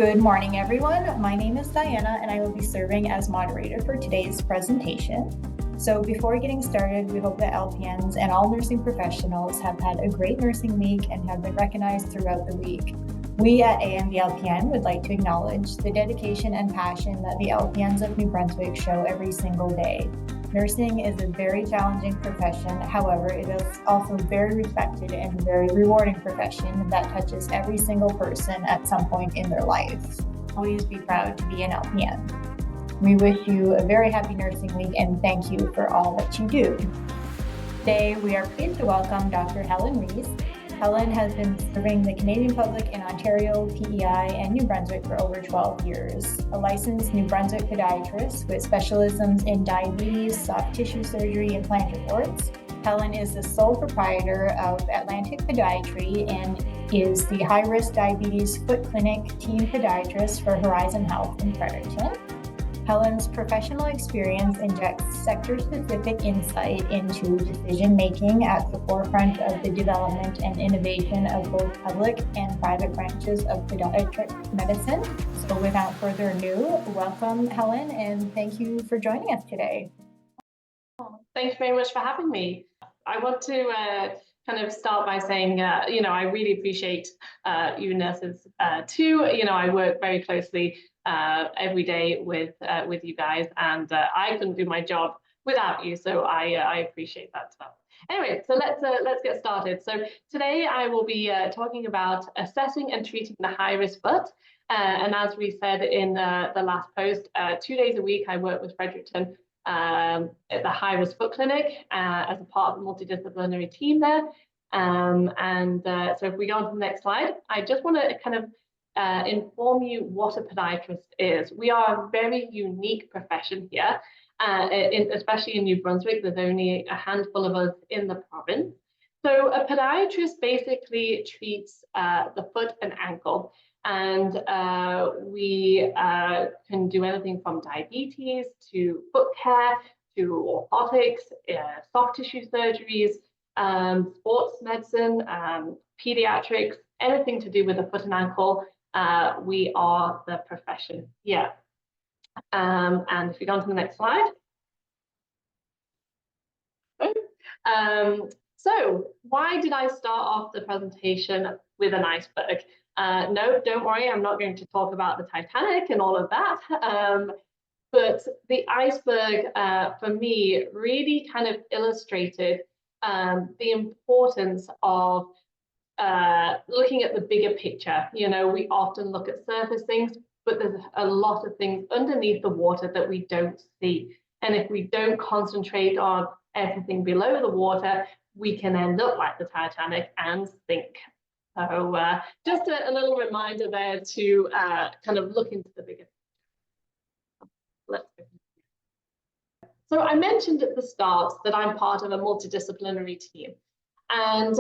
Good morning, everyone. My name is Diana, and I will be serving as moderator for today's presentation. So before getting started, we hope that LPNs and all nursing professionals have had a great nursing week and have been recognized throughout the week. We at ANB-LPN would like to acknowledge the dedication and passion that the LPNs of New Brunswick show every single day. Nursing is a very challenging profession. However, it is also very respected and very rewarding profession that touches every single person at some point in their life. Always be proud to be an LPN. We wish you a very happy nursing week and thank you for all that you do. Today, we are pleased to welcome Dr. Helen Rees. Helen has been serving the Canadian public in Ontario, PEI, and New Brunswick for over 12 years. A licensed New Brunswick podiatrist with specialisms in diabetes, soft tissue surgery, and plantar warts. Helen is the sole proprietor of Atlantic Podiatry and is the high-risk diabetes foot clinic team podiatrist for Horizon Health in Fredericton. Helen's professional experience injects sector-specific insight into decision-making at the forefront of the development and innovation of both public and private branches of pediatric medicine. So without further ado, welcome Helen, and thank you for joining us today. Thanks very much for having me. I want to kind of start by saying, I really appreciate you nurses too. I work very closely every day with you guys, and I couldn't do my job without you, so I appreciate that stuff. Anyway, so let's get started. So today I will be talking about assessing and treating the high-risk foot. And as we said in the last post, 2 days a week I work with Fredericton at the high-risk foot clinic as a part of the multidisciplinary team there. So if we go on to the next slide, I just want to kind of inform you what a podiatrist is. We are a very unique profession here, especially in New Brunswick. There's only a handful of us in the province. So a podiatrist basically treats the foot and ankle, and we can do anything from diabetes to foot care to orthotics, soft tissue surgeries, sports medicine, pediatrics, anything to do with the foot and ankle. We are the profession here. And if we go on to the next slide. So why did I start off the presentation with an iceberg? No, don't worry, I'm not going to talk about the Titanic and all of that. But the iceberg, for me, really kind of illustrated the importance of looking at the bigger picture. We often look at surface things, but there's a lot of things underneath the water that we don't see. And if we don't concentrate on everything below the water, we can end up like the Titanic and sink. So just a little reminder there to kind of look into the bigger picture. Let's go. So I mentioned at the start that I'm part of a multidisciplinary team. And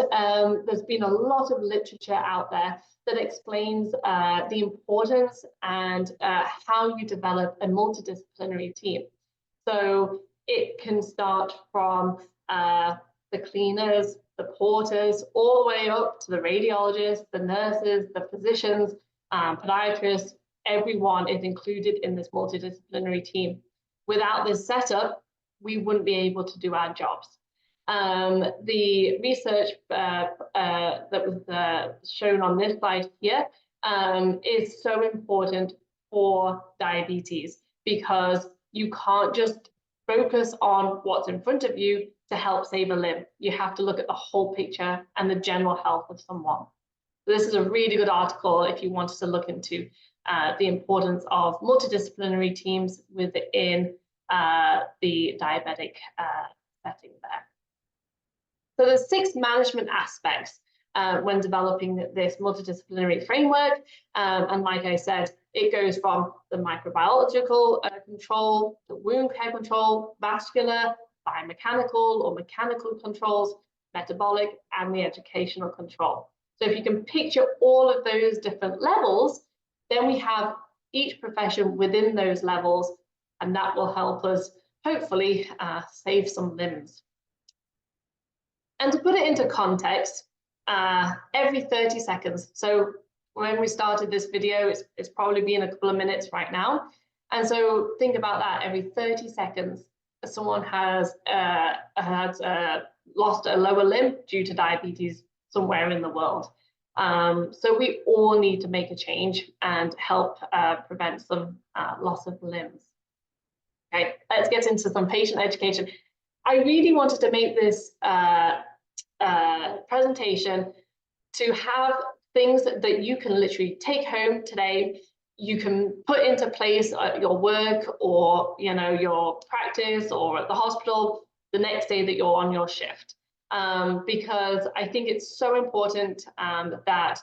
there's been a lot of literature out there that explains the importance and how you develop a multidisciplinary team. So it can start from the cleaners, the porters, all the way up to the radiologists, the nurses, the physicians, podiatrists. Everyone is included in this multidisciplinary team. Without this setup, we wouldn't be able to do our jobs. The research that was shown on this slide here is so important for diabetes, because you can't just focus on what's in front of you to help save a limb. You have to look at the whole picture and the general health of someone. This is a really good article if you wanted to look into the importance of multidisciplinary teams within the diabetic setting there. So there's 6 management aspects when developing this multidisciplinary framework. And like I said, it goes from the microbiological control, the wound care control, vascular, biomechanical or mechanical controls, metabolic, and the educational control. So if you can picture all of those different levels, then we have each profession within those levels, and that will help us hopefully save some limbs. And to put it into context, every 30 seconds, so when we started this video, it's probably been a couple of minutes right now. And so think about that. Every 30 seconds, someone has lost a lower limb due to diabetes somewhere in the world. So we all need to make a change and help prevent some loss of limbs. Okay, let's get into some patient education. I really wanted to make this presentation to have things that you can literally take home today. You can put into place at your work, or your practice, or at the hospital the next day that you're on your shift. Because I think it's so important that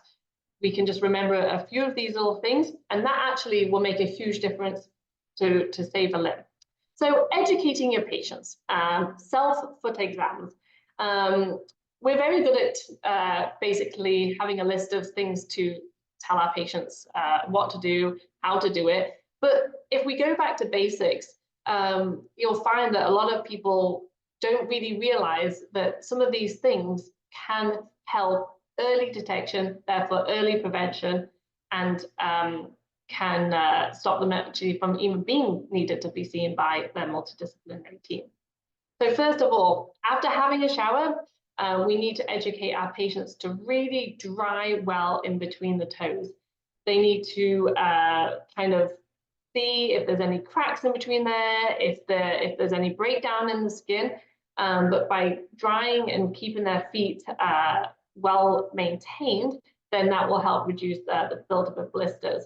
we can just remember a few of these little things, and that actually will make a huge difference to save a limb. So educating your patients, self-foot exams. We're very good at basically having a list of things to tell our patients what to do, how to do it. But if we go back to basics, you'll find that a lot of people don't really realize that some of these things can help early detection, therefore early prevention, and can stop them actually from even being needed to be seen by their multidisciplinary team. So first of all, after having a shower, we need to educate our patients to really dry well in between the toes. They need to kind of see if there's any cracks in between there, if there's any breakdown in the skin. But by drying and keeping their feet well maintained, then that will help reduce the buildup of blisters.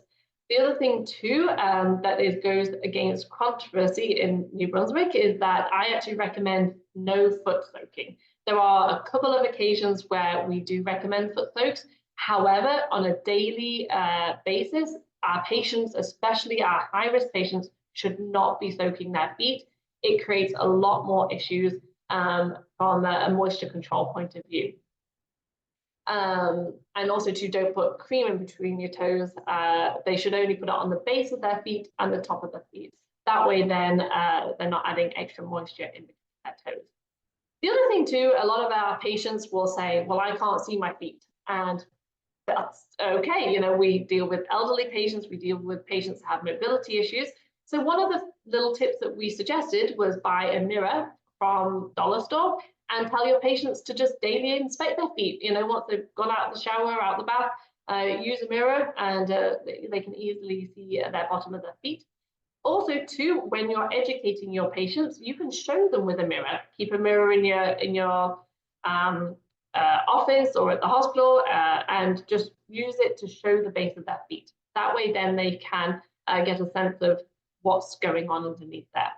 The other thing too that goes against controversy in New Brunswick is that I actually recommend no foot soaking. There are a couple of occasions where we do recommend foot soaks. However, on a daily basis, our patients, especially our high-risk patients, should not be soaking their feet. It creates a lot more issues from a moisture control point of view. And also don't put cream in between your toes. They should only put it on the base of their feet and the top of their feet. That way then they're not adding extra moisture in between their toes. The other thing too, a lot of our patients will say, well, I can't see my feet. And that's okay. We deal with elderly patients, we deal with patients that have mobility issues. So one of the little tips that we suggested was buy a mirror from dollar store and tell your patients to just daily inspect their feet. Once they've gone out of the shower, out the bath, use a mirror, and they can easily see the bottom of their feet. Also, too, when you're educating your patients, you can show them with a mirror. Keep a mirror in your office or at the hospital, and just use it to show the base of their feet. That way, then they can get a sense of what's going on underneath there.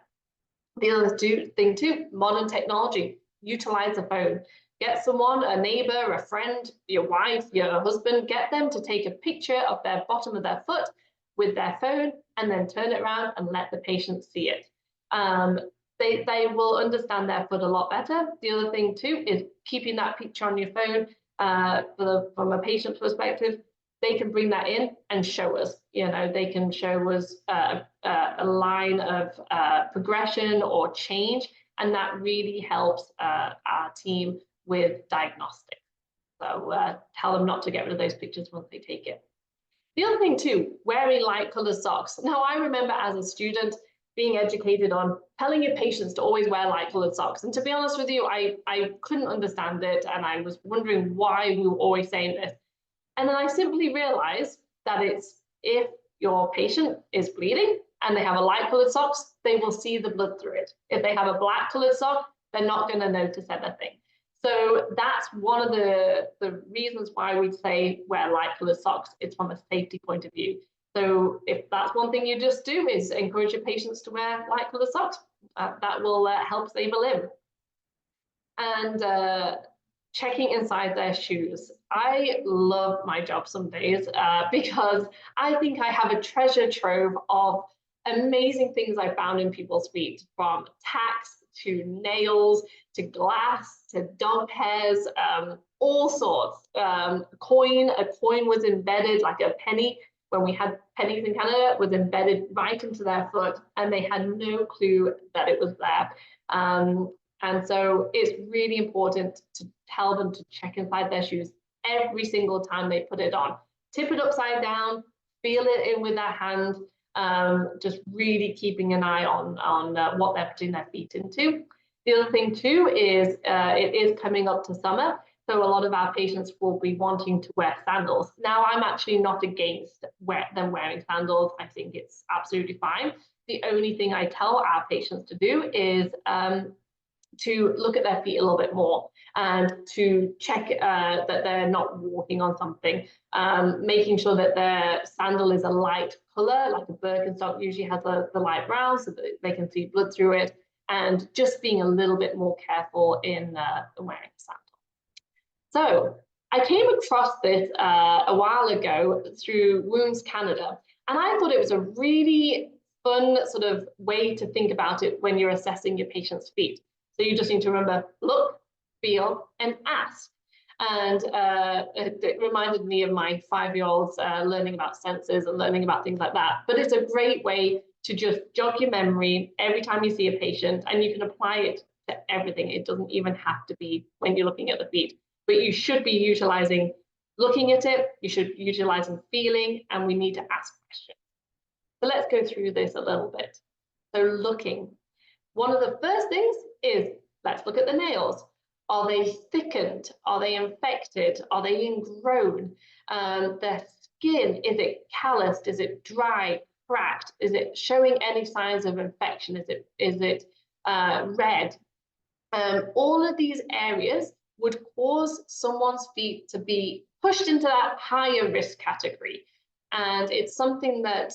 The other thing too, modern technology. Utilize a phone. Get someone, a neighbor, a friend, your wife, your husband, get them to take a picture of their bottom of their foot with their phone, and then turn it around and let the patient see it. They will understand their foot a lot better. The other thing too is keeping that picture on your phone. From a patient perspective, they can bring that in and show us. They can show us a line of progression or change, and that really helps our team with diagnostics. So tell them not to get rid of those pictures once they take it. The other thing too, wearing light colored socks. Now, I remember as a student being educated on telling your patients to always wear light colored socks. And to be honest with you, I couldn't understand it. And I was wondering why we were always saying this. And then I simply realized that it's if your patient is bleeding and they have a light colored socks, they will see the blood through it. If they have a black colored sock, they're not going to notice anything. So that's one of the reasons why we'd say wear light colored socks. It's from a safety point of view. So if that's one thing you just do is encourage your patients to wear light colored socks, that will help save a limb. And checking inside their shoes. I love my job some days because I think I have a treasure trove of amazing things I found in people's feet, from tacks to nails to glass to dog hairs, all sorts. A coin was embedded, like a penny, when we had pennies in Canada, was embedded right into their foot, and they had no clue that it was there. And so it's really important to tell them to check inside their shoes every single time they put it on. tip it upside down, feel it in with their hand, just really keeping an eye on what they're putting their feet into. The other thing too is it is coming up to summer, so a lot of our patients will be wanting to wear sandals. Now, I'm actually not against them wearing sandals. I think it's absolutely fine. The only thing I tell our patients to do is to look at their feet a little bit more and to check that they're not walking on something, making sure that their sandal is a light color, like a Birkenstock usually has the light brown so that they can see blood through it, and just being a little bit more careful in wearing a sandal. So I came across this a while ago through Wounds Canada, and I thought it was a really fun sort of way to think about it when you're assessing your patient's feet. So you just need to remember, look, feel, and ask. And it reminded me of my 5-year-olds learning about senses and learning about things like that. But it's a great way to just jog your memory every time you see a patient, and you can apply it to everything. It doesn't even have to be when you're looking at the feet, but you should be utilizing looking at it, you should utilizing feeling, and we need to ask questions. So let's go through this a little bit. So looking. One of the first things is, let's look at the nails. Are they thickened? Are they infected? Are they ingrown? Their skin, is it calloused? Is it dry, cracked? Is it showing any signs of infection? Is it red? All of these areas would cause someone's feet to be pushed into that higher risk category. And it's something that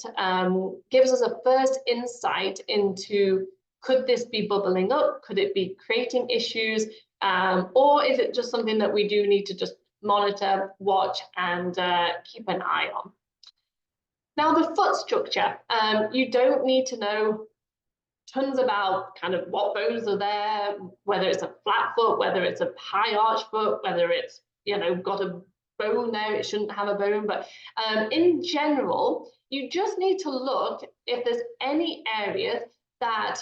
gives us a first insight into, could this be bubbling up? Could it be creating issues? Or is it just something that we do need to just monitor, watch, and keep an eye on? Now, the foot structure, you don't need to know tons about kind of what bones are there, whether it's a flat foot, whether it's a high arch foot, whether it's, got a bone there, it shouldn't have a bone. But in general, you just need to look if there's any areas that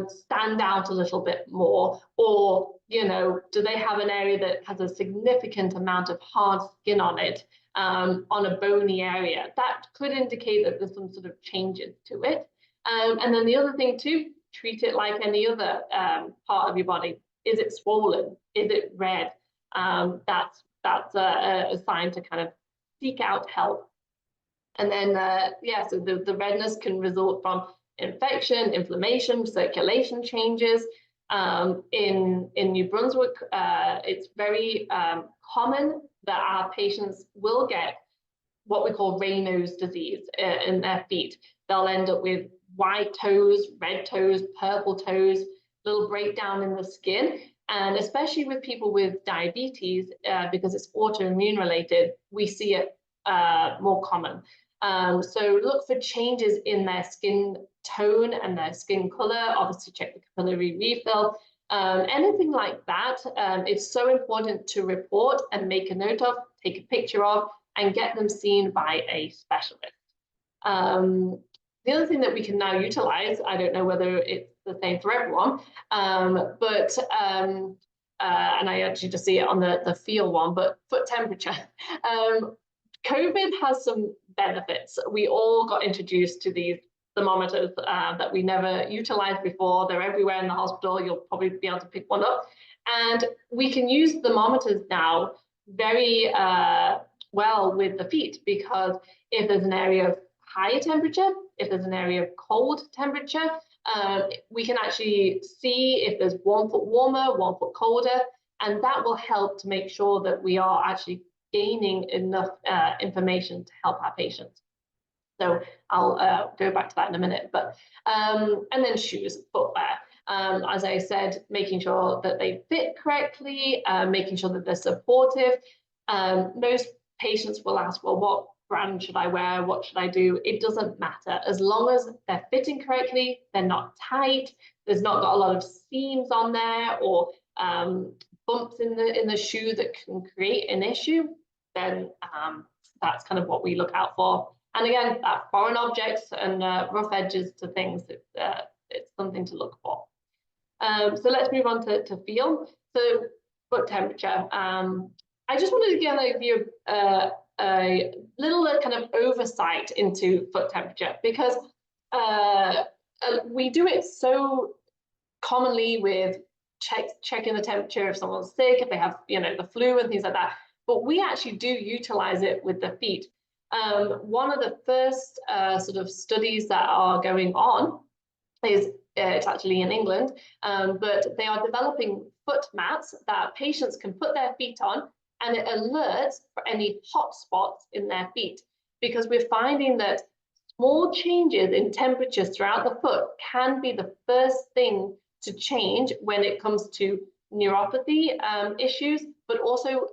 stand out a little bit more, or do they have an area that has a significant amount of hard skin on it, on a bony area? That could indicate that there's some sort of changes to it. And then the other thing too, treat it like any other part of your body. Is it swollen? Is it red? That's a sign to kind of seek out help. And then so the redness can result from infection, inflammation, circulation changes. In New Brunswick, it's very common that our patients will get what we call Raynaud's disease in their feet. They'll end up with white toes, red toes, purple toes, little breakdown in the skin. And especially with people with diabetes, because it's autoimmune related, we see it more common. So look for changes in their skin tone and their skin color. Obviously check the capillary refill. Anything like that, it's so important to report and make a note of, take a picture of, and get them seen by a specialist. The other thing that we can now utilize, I don't know whether it's the same for everyone, and I actually just see it on the feel one, but foot temperature. COVID has some benefits. We all got introduced to these thermometers that we never utilized before. They're everywhere in the hospital. You'll probably be able to pick one up. And we can use thermometers now very well with the feet, because if there's an area of higher temperature, if there's an area of cold temperature, we can actually see if there's 1 foot warmer, 1 foot colder, and that will help to make sure that we are actually gaining enough information to help our patients. So I'll go back to that in a minute. But and then shoes, footwear. As I said, making sure that they fit correctly, making sure that they're supportive. Most patients will ask, well, what brand should I wear? What should I do? It doesn't matter. As long as they're fitting correctly, they're not tight, there's not got a lot of seams on there, or bumps in the shoe that can create an issue, then that's kind of what we look out for. And again, that foreign objects and rough edges to things, it's something to look for. So let's move on to feel. So foot temperature. I just wanted to give an overview a little kind of oversight into foot temperature, because we do it so commonly with checking the temperature if someone's sick, if they have, the flu and things like that. But we actually do utilize it with the feet. One of the first sort of studies that are going on is it's actually in England, but they are developing foot mats that patients can put their feet on, and it alerts for any hot spots in their feet, because we're finding that small changes in temperatures throughout the foot can be the first thing to change when it comes to neuropathy issues, but also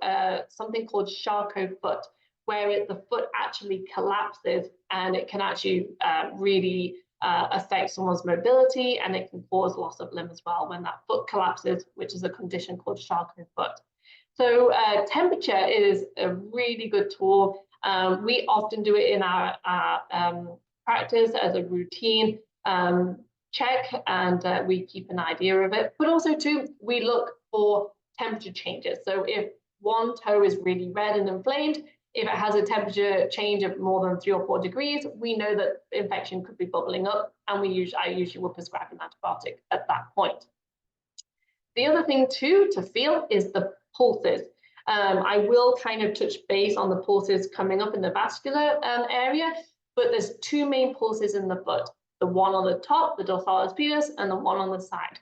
something called Charcot foot, where the foot actually collapses, and it can actually really affect someone's mobility, and it can cause loss of limb as well when that foot collapses, which is a condition called Charcot foot. So temperature is a really good tool. We often do it in our practice as a routine check, and we keep an idea of it. But also too, we look for temperature changes. So if one toe is really red and inflamed, if it has a temperature change of more than 3 or 4 degrees, we know that infection could be bubbling up, and I usually will prescribe an antibiotic at that point. The other thing too to feel is the pulses. I will kind of touch base on the pulses coming up in the vascular area, but there's 2 main pulses in the foot: the one on the top, the dorsalis pedis, and the one on the side.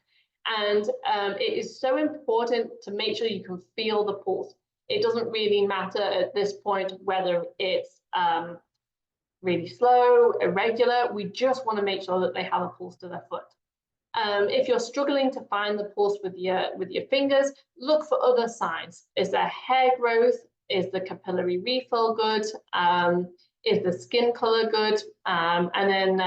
And it is so important to make sure you can feel the pulse. It doesn't really matter at this point whether it's really slow, irregular. We just want to make sure that they have a pulse to their foot. If you're struggling to find the pulse with your fingers, look for other signs. Is there hair growth? Is the capillary refill good? Is the skin color good? And then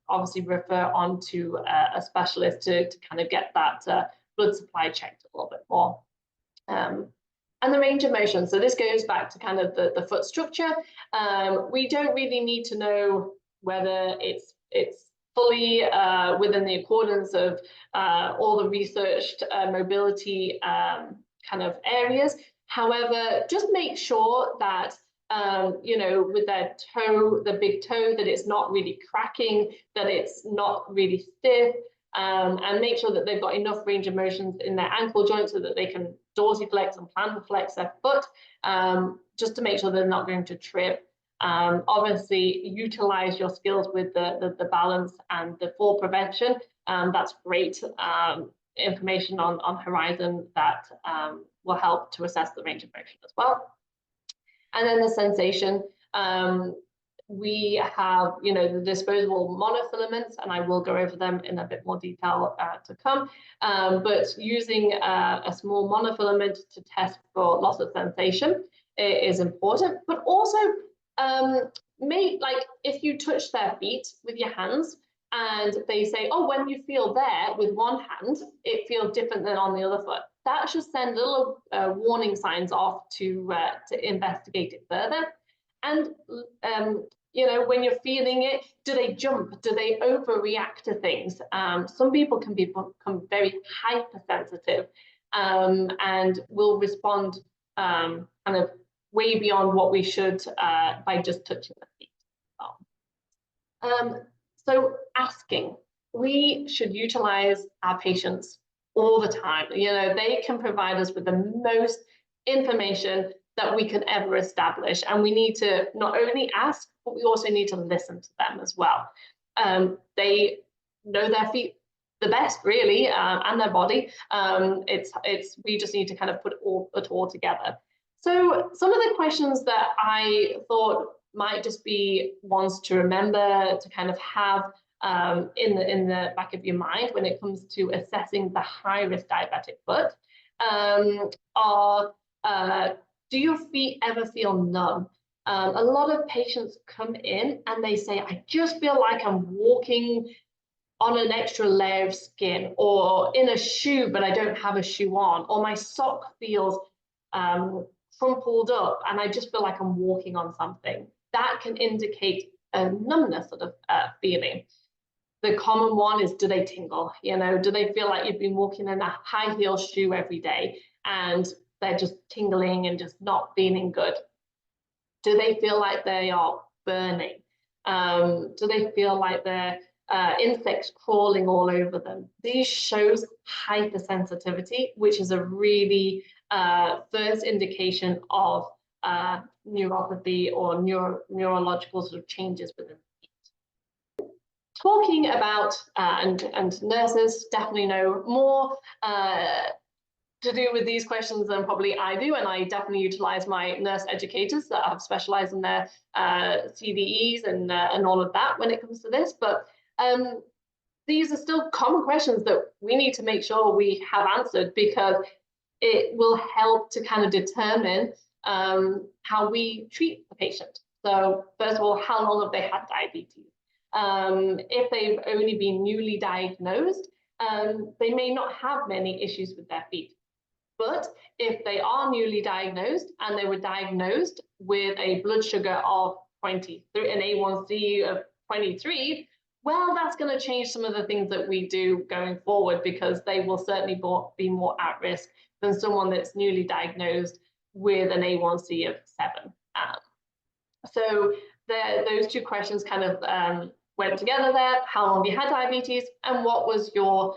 obviously refer on to a specialist to kind of get that blood supply checked a little bit more. And the range of motion. So this goes back to kind of the foot structure. We don't really need to know whether it's fully within the accordance of all the researched mobility kind of areas. However, just make sure that with their toe, the big toe, that it's not really cracking, that it's not really stiff, and make sure that they've got enough range of motions in their ankle joint so that they can dorsiflex and plantar flex their foot, just to make sure they're not going to trip. Obviously, utilize your skills with the balance and the fall prevention. That's great information on Horizon that will help to assess the range of motion as well. And then the sensation. We have, the disposable monofilaments, and I will go over them in a bit more detail to come. But using a small monofilament to test for loss of sensation is important. But also, if you touch their feet with your hands, and they say, oh, when you feel there with one hand, it feels different than on the other foot. That should send little warning signs off to investigate it further. And when you're feeling it, do they jump? Do they overreact to things? Some people can become very hypersensitive and will respond kind of way beyond what we should by just touching the feet. So asking, we should utilize our patients all the time. They can provide us with the most information that we can ever establish, and we need to not only ask, but we also need to listen to them as well. They know their feet the best, really, and their body. We just need to kind of put it all together. So some of the questions that I thought might just be ones to remember, to kind of have in the back of your mind when it comes to assessing the high-risk diabetic foot are, do your feet ever feel numb? A lot of patients come in and they say, I just feel like I'm walking on an extra layer of skin, or in a shoe, but I don't have a shoe on, or my sock feels crumpled up and I just feel like I'm walking on something. That can indicate a numbness sort of feeling. The common one is, do they tingle? Do they feel like you've been walking in a high heel shoe every day and they're just tingling and just not feeling good? Do they feel like they are burning? Do they feel like they're insects crawling all over them? These shows hypersensitivity, which is a really first indication of neuropathy or neurological sort of changes within the feet. Talking about, and nurses definitely know more to do with these questions than probably I do, and I definitely utilize my nurse educators that have specialized in their CDEs and all of that when it comes to this. But these are still common questions that we need to make sure we have answered, because it will help to kind of determine how we treat the patient. So first of all, how long have they had diabetes? If they've only been newly diagnosed, they may not have many issues with their feet. But if they are newly diagnosed and they were diagnosed with a blood sugar of 23, an A1C of 23, well, that's going to change some of the things that we do going forward, because they will certainly be more at risk than someone that's newly diagnosed with an A1C of 7. So those two questions kind of went together there. How long have you had diabetes, and what was your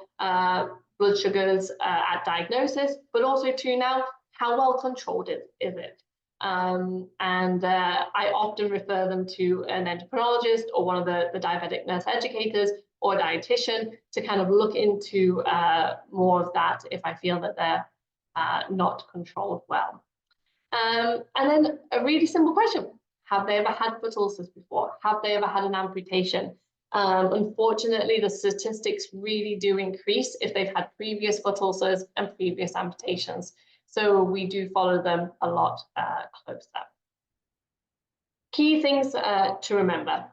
blood sugars at diagnosis, but also to now, how well controlled is it? I often refer them to an endocrinologist or one of the diabetic nurse educators or a dietitian to kind of look into more of that if I feel that they're not controlled well. And then a really simple question: have they ever had foot ulcers before? Have they ever had an amputation? Unfortunately, the statistics really do increase if they've had previous foot ulcers and previous amputations. So we do follow them a lot closer. Key things to remember.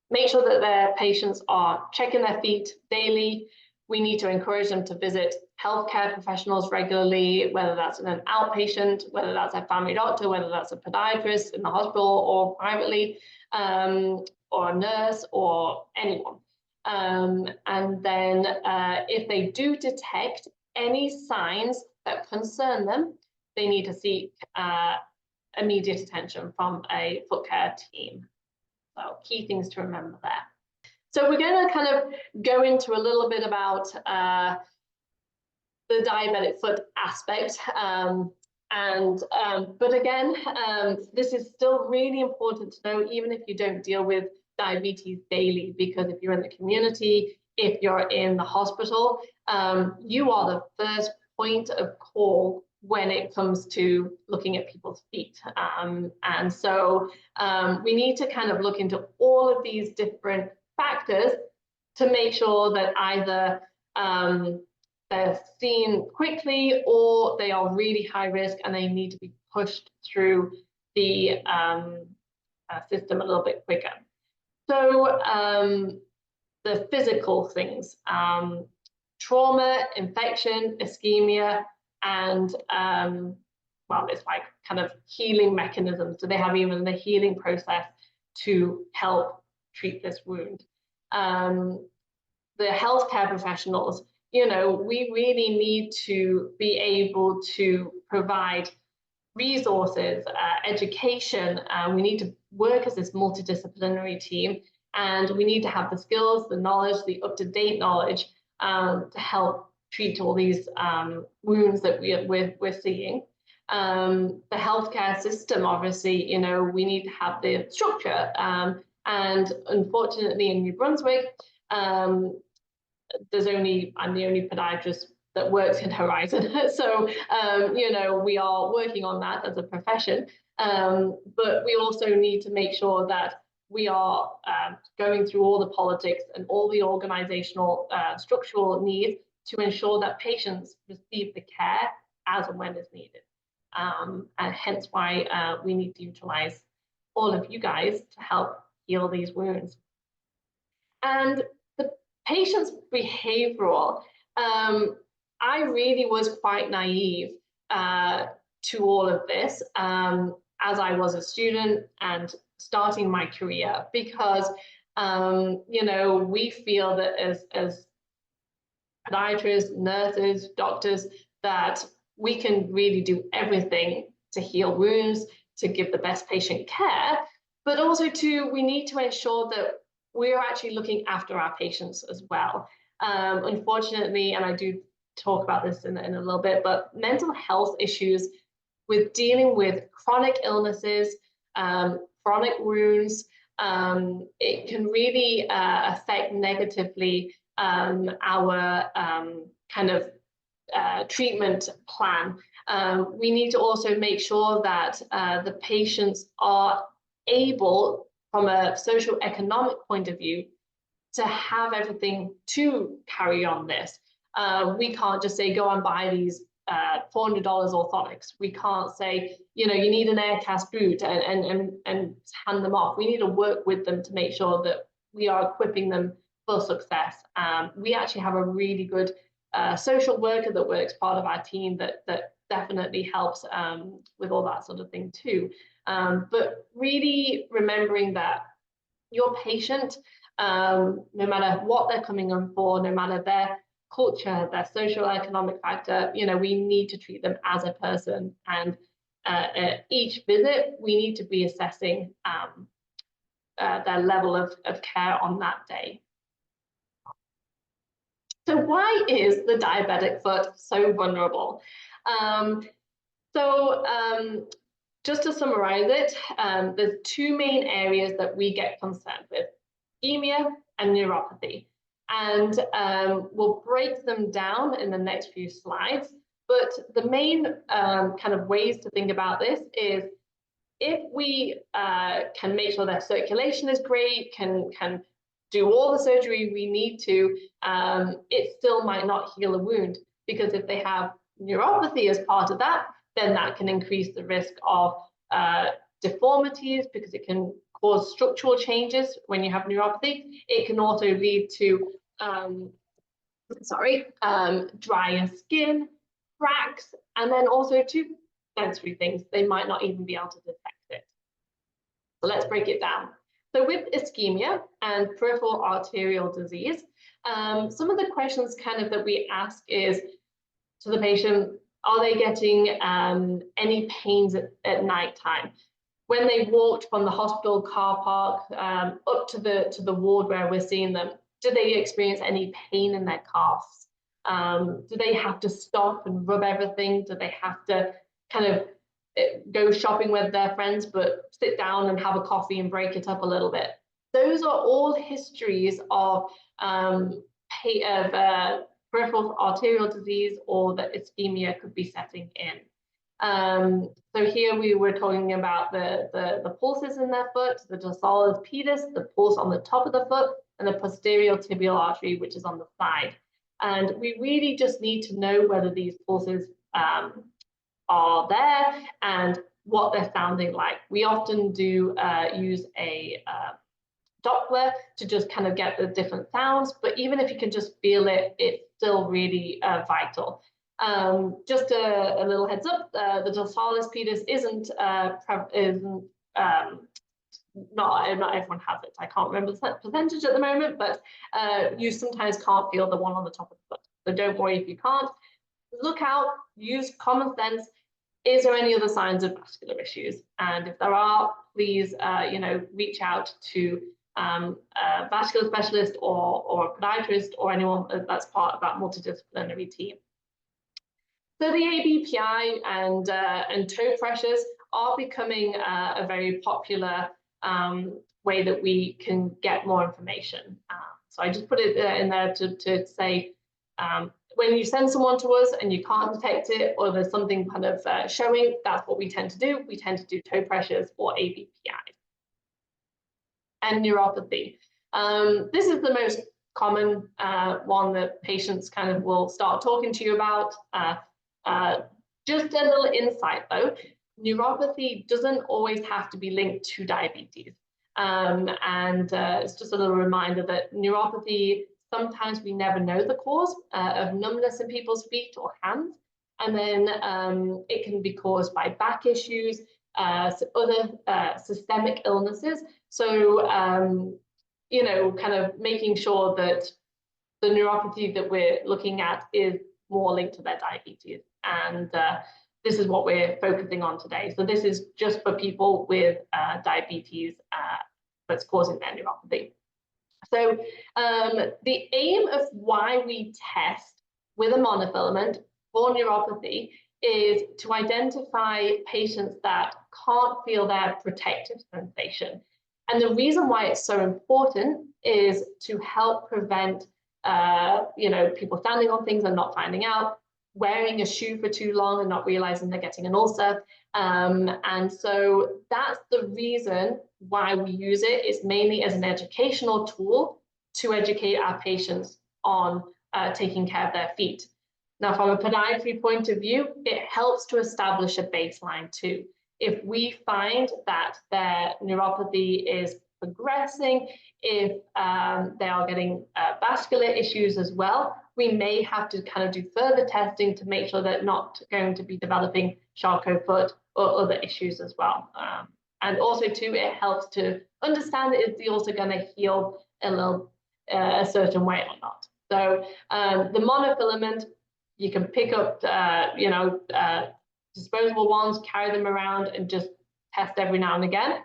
Make sure that their patients are checking their feet daily. We need to encourage them to visit healthcare professionals regularly, whether that's an outpatient, whether that's a family doctor, whether that's a podiatrist in the hospital or privately, or a nurse or anyone. And then if they do detect any signs that concern them, they need to seek immediate attention from a foot care team. So key things to remember there. So we're going to kind of go into a little bit about the diabetic foot aspect. But again, this is still really important to know, even if you don't deal with diabetes daily, because if you're in the community, if you're in the hospital, you are the first point of call when it comes to looking at people's feet. And so we need to kind of look into all of these different factors to make sure that either they're seen quickly or they are really high risk and they need to be pushed through the system a little bit quicker. So the physical things, trauma, infection, ischemia, and well, it's like kind of healing mechanisms. Do they have even the healing process to help treat this wound? The healthcare professionals, you know, we really need to be able to provide resources, education. We need to work as this multidisciplinary team, and we need to have the skills, the knowledge, the up-to-date knowledge to help treat all these wounds that we're seeing. The healthcare system, obviously, you know, we need to have the structure. And unfortunately, in New Brunswick, I'm the only podiatrist that works in Horizon. So, you know, we are working on that as a profession. But we also need to make sure that we are going through all the politics and all the organizational structural needs to ensure that patients receive the care as and when is needed. And hence why we need to utilize all of you guys to help heal these wounds. And the patient's behavioral, I really was quite naive to all of this as I was a student and starting my career, because you know, we feel that as podiatrists, nurses, doctors, that we can really do everything to heal wounds, to give the best patient care, but also we need to ensure that we are actually looking after our patients as well. Unfortunately, and I do talk about this in a little bit, but mental health issues with dealing with chronic illnesses, chronic wounds, it can really affect negatively our kind of treatment plan. We need to also make sure that the patients are able, from a social economic point of view, to have everything to carry on this. We can't just say, go and buy these $400 orthotics. We can't say, you know, you need an air cast boot and hand them off. We need to work with them to make sure that we are equipping them for success. We actually have a really good social worker that works part of our team that definitely helps with all that sort of thing too. But really remembering that your patient, no matter what they're coming in for, no matter their culture, their social economic factor, you know, we need to treat them as a person. And at each visit, we need to be assessing their level of care on that day. So why is the diabetic foot so vulnerable? Just to summarize it, there's two main areas that we get concerned with: ischemia and neuropathy. And we'll break them down in the next few slides. But the main kind of ways to think about this is, if we can make sure their circulation is great, can do all the surgery we need to, it still might not heal a wound, because if they have neuropathy as part of that, then that can increase the risk of deformities, because it can cause structural changes when you have neuropathy. It can also lead to drier skin, cracks, and then also to sensory things. They might not even be able to detect it. So let's break it down. So with ischemia and peripheral arterial disease, some of the questions kind of that we ask is to the patient: are they getting any pains at night time? When they walked from the hospital car park up to the ward where we're seeing them, do they experience any pain in their calves? Do they have to stop and rub everything? Do they have to kind of go shopping with their friends, but sit down and have a coffee and break it up a little bit? Those are all histories of peripheral arterial disease, or that ischemia could be setting in. So here we were talking about the pulses in their foot, the dorsalis pedis, the pulse on the top of the foot, and the posterior tibial artery, which is on the side. And we really just need to know whether these pulses are there and what they're sounding like. We often do use a Doppler to just kind of get the different sounds, but even if you can just feel it, it's still really vital. Just a little heads up, the dorsalis pedis not everyone has it. I can't remember the percentage at the moment, but you sometimes can't feel the one on the top of the foot. So don't worry if you can't. Look out, use common sense. Is there any other signs of vascular issues? And if there are, please reach out to a vascular specialist or a podiatrist or anyone that's part of that multidisciplinary team. So the ABPI and toe pressures are becoming a very popular way that we can get more information. So I just put it in there to say, when you send someone to us and you can't detect it, or there's something kind of showing, that's what we tend to do. We tend to do toe pressures or ABPI. And neuropathy. This is the most common one that patients kind of will start talking to you about. Just a little insight though, neuropathy doesn't always have to be linked to diabetes. It's just a little reminder that neuropathy, sometimes we never know the cause of numbness in people's feet or hands. And then it can be caused by back issues, other systemic illnesses. So, kind of making sure that the neuropathy that we're looking at is more linked to their diabetes. And this is what we're focusing on today. So this is just for people with diabetes that's causing their neuropathy. So the aim of why we test with a monofilament for neuropathy is to identify patients that can't feel their protective sensation. And the reason why it's so important is to help prevent people standing on things and not finding out, wearing a shoe for too long and not realizing they're getting an ulcer. And so that's the reason why we use it, is mainly as an educational tool to educate our patients on taking care of their feet. Now, from a podiatry point of view, it helps to establish a baseline too. If we find that their neuropathy is progressing, if they are getting vascular issues as well, we may have to kind of do further testing to make sure they're not going to be developing Charcot foot or other issues as well. And also too, it helps to understand that it's also going to heal a certain way or not. So the monofilament, you can pick up, disposable ones, carry them around and just test every now and again.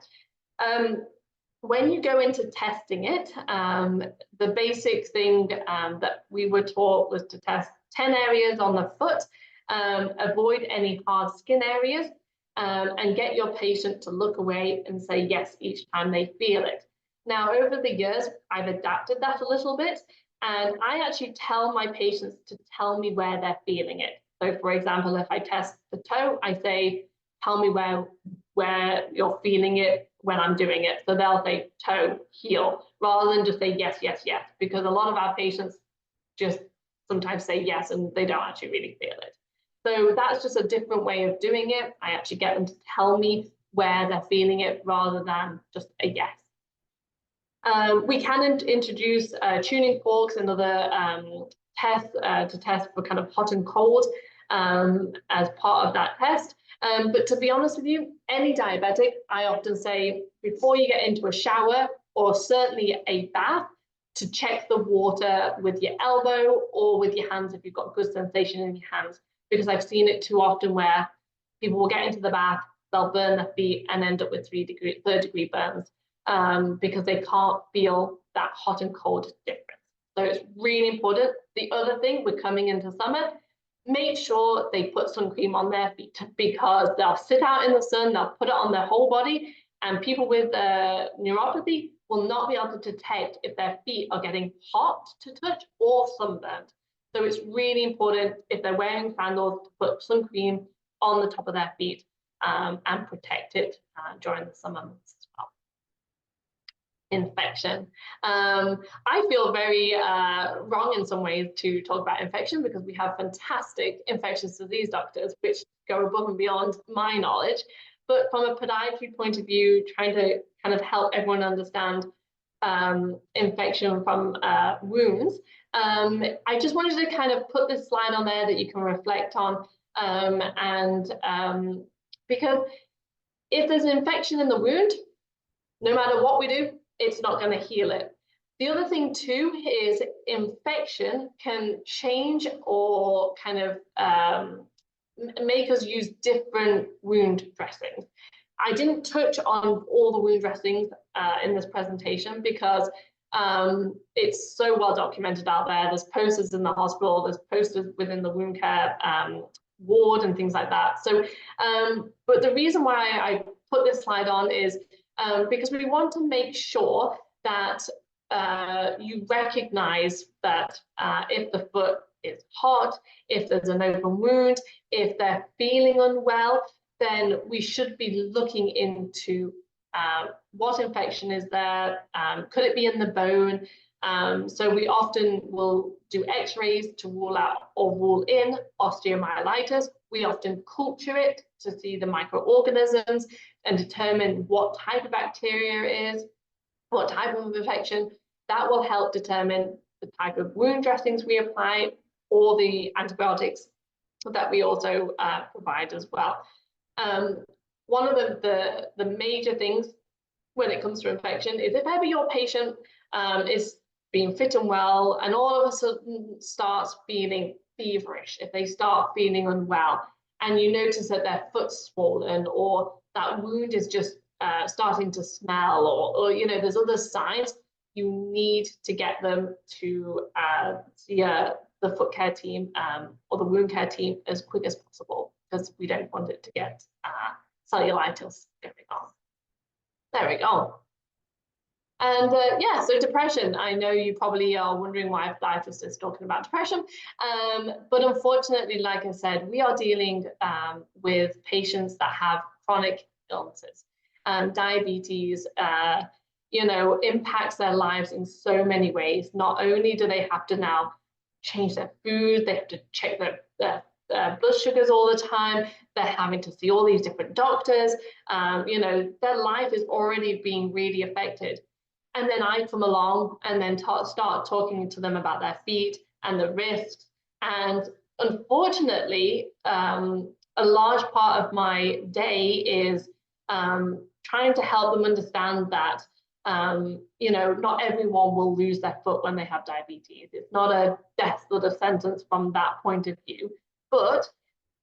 When you go into testing it, the basic thing that we were taught was to test 10 areas on the foot, avoid any hard skin areas, and get your patient to look away and say yes each time they feel it. Now, over the years, I've adapted that a little bit, and I actually tell my patients to tell me where they're feeling it. So for example, if I test the toe, I say, tell me where you're feeling it when I'm doing it. So they'll say toe, heel, rather than just say yes, yes, yes, because a lot of our patients just sometimes say yes and they don't actually really feel it. So that's just a different way of doing it. I actually get them to tell me where they're feeling it rather than just a yes. We can introduce tuning forks and other tests to test for kind of hot and cold as part of that test. But to be honest with you, any diabetic, I often say before you get into a shower or certainly a bath, to check the water with your elbow or with your hands if you've got good sensation in your hands, because I've seen it too often where people will get into the bath, they'll burn their feet and end up with third-degree burns because they can't feel that hot and cold difference. So it's really important. The other thing, we're coming into summer, make sure they put sun cream on their feet, because they'll sit out in the sun, they'll put it on their whole body, and people with neuropathy will not be able to detect if their feet are getting hot to touch or sunburned. So it's really important, if they're wearing sandals, to put sun cream on the top of their feet and protect it during the summer months as well. Infection. I feel very wrong in some ways to talk about infection, because we have fantastic infectious disease doctors which go above and beyond my knowledge. But from a podiatry point of view, trying to kind of help everyone understand infection from wounds, I just wanted to kind of put this slide on there that you can reflect on, because if there's an infection in the wound, no matter what we do, it's not going to heal it. The other thing too is infection can change or kind of make us use different wound dressings. I didn't touch on all the wound dressings in this presentation because it's so well documented out there. There's posters in the hospital, there's posters within the wound care ward and things like that. So, but the reason why I put this slide on is because we want to make sure that you recognize that if the foot is hot, if there's an open wound, if they're feeling unwell, then we should be looking into what infection is there. Could it be in the bone? So we often will do x-rays to rule out or rule in osteomyelitis. We often culture it to see the microorganisms and determine what type of bacteria it is, what type of infection. That will help determine the type of wound dressings we apply or the antibiotics that we also provide as well. One of the major things when it comes to infection is if ever your patient is being fit and well and all of a sudden starts feeling feverish, if they start feeling unwell, and you notice that their foot's swollen, or that wound is just starting to smell, or there's other signs, you need to get them to see the foot care team or the wound care team as quick as possible, because we don't want it to get cellulitis going on. There we go. And yeah, so depression. I know you probably are wondering why a podiatrist is talking about depression, but unfortunately, like I said, we are dealing with patients that have chronic illnesses. Diabetes, impacts their lives in so many ways. Not only do they have to now change their food, they have to check their blood sugars all the time, they're having to see all these different doctors, their life is already being really affected. And then I come along and then start talking to them about their feet and the risks. And unfortunately, a large part of my day is trying to help them understand that, not everyone will lose their foot when they have diabetes. It's not a death sort of sentence from that point of view. But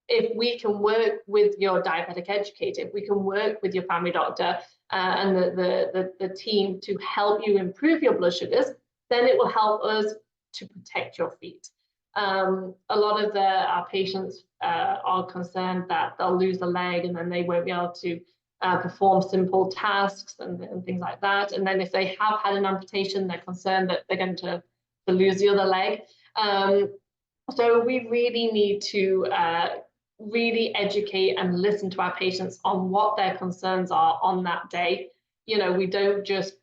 if we can work with your diabetic educator, if we can work with your family doctor and the team to help you improve your blood sugars, then it will help us to protect your feet. A lot of our patients are concerned that they'll lose a leg and then they won't be able to perform simple tasks and things like that. And then if they have had an amputation, they're concerned that they're going to lose the other leg. So we really need to really educate and listen to our patients on what their concerns are on that day. We don't just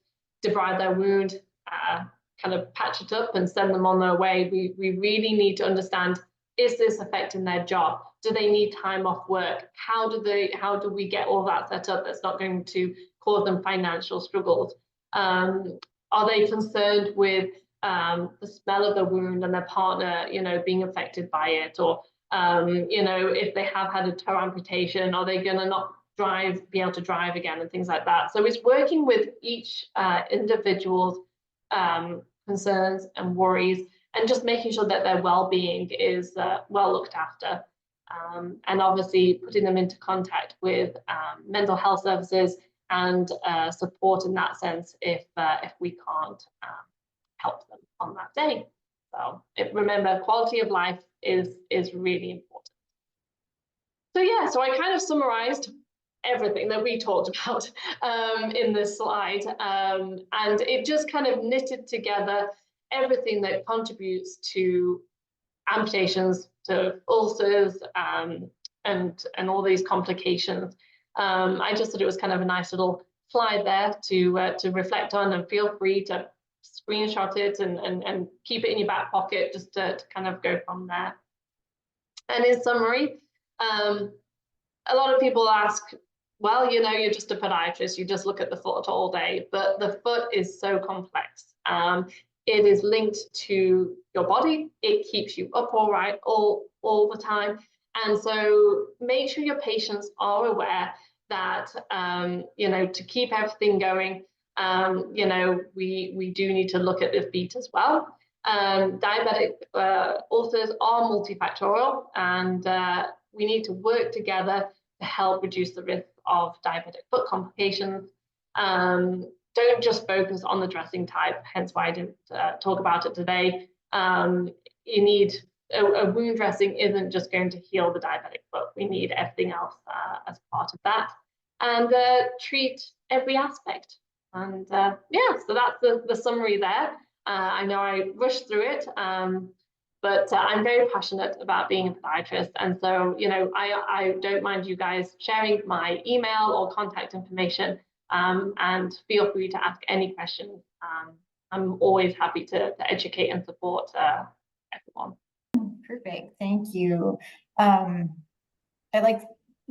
debride their wound, kind of patch it up and send them on their way. We really need to understand, is this affecting their job? Do they need time off work? How do we get all that set up that's not going to cause them financial struggles? Are they concerned with the smell of the wound and their partner, being affected by it? Or, if they have had a toe amputation, are they going to not be able to drive again, and things like that? So it's working with each individual's concerns and worries, and just making sure that their well-being is well looked after. And obviously putting them into contact with mental health services and support in that sense if we can't help them on that day. So remember, quality of life is really important. So yeah, so I kind of summarized everything that we talked about in this slide, and it just kind of knitted together everything that contributes to amputations, to ulcers, and all these complications. I just thought it was kind of a nice little slide there to reflect on, and feel free to screenshot it and keep it in your back pocket, just to kind of go from there. And in summary, a lot of people ask, well, you're just a podiatrist, you just look at the foot all day, but the foot is so complex. It is linked to your body. It keeps you up all right all the time. And so make sure your patients are aware that, to keep everything going, we do need to look at the feet as well. Diabetic ulcers are multifactorial, and we need to work together to help reduce the risk of diabetic foot complications. Don't just focus on the dressing type, hence why I didn't talk about it today. You need a wound dressing isn't just going to heal the diabetic foot. We need everything else as part of that, and treat every aspect. And yeah, so that's the summary there. I know I rushed through it, but I'm very passionate about being a podiatrist. And so, I don't mind you guys sharing my email or contact information, and feel free to ask any questions. I'm always happy to educate and support everyone. Perfect, thank you. I like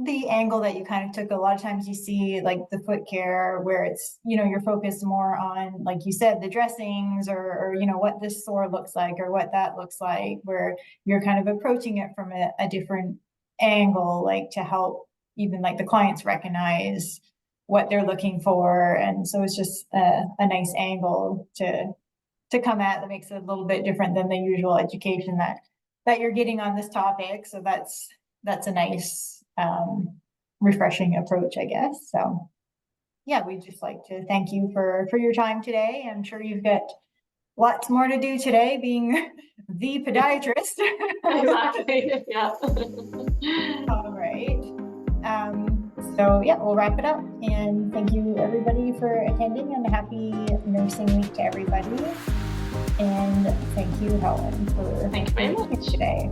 the angle that you kind of took. A lot of times you see like the foot care where it's, you're focused more on, like you said, the dressings or what this sore looks like or what that looks like, where you're kind of approaching it from a different angle, like to help even like the clients recognize what they're looking for. And so it's just a nice angle to come at that makes it a little bit different than the usual education that you're getting on this topic. So that's that's a nice, refreshing approach, I guess. So yeah, we'd just like to thank you for your time today. I'm sure you've got lots more to do today, being the podiatrist. Exactly. Yeah. All right. So yeah, we'll wrap it up. And thank you everybody for attending, and happy nursing week to everybody. And thank you, Helen, for Thank you very much today.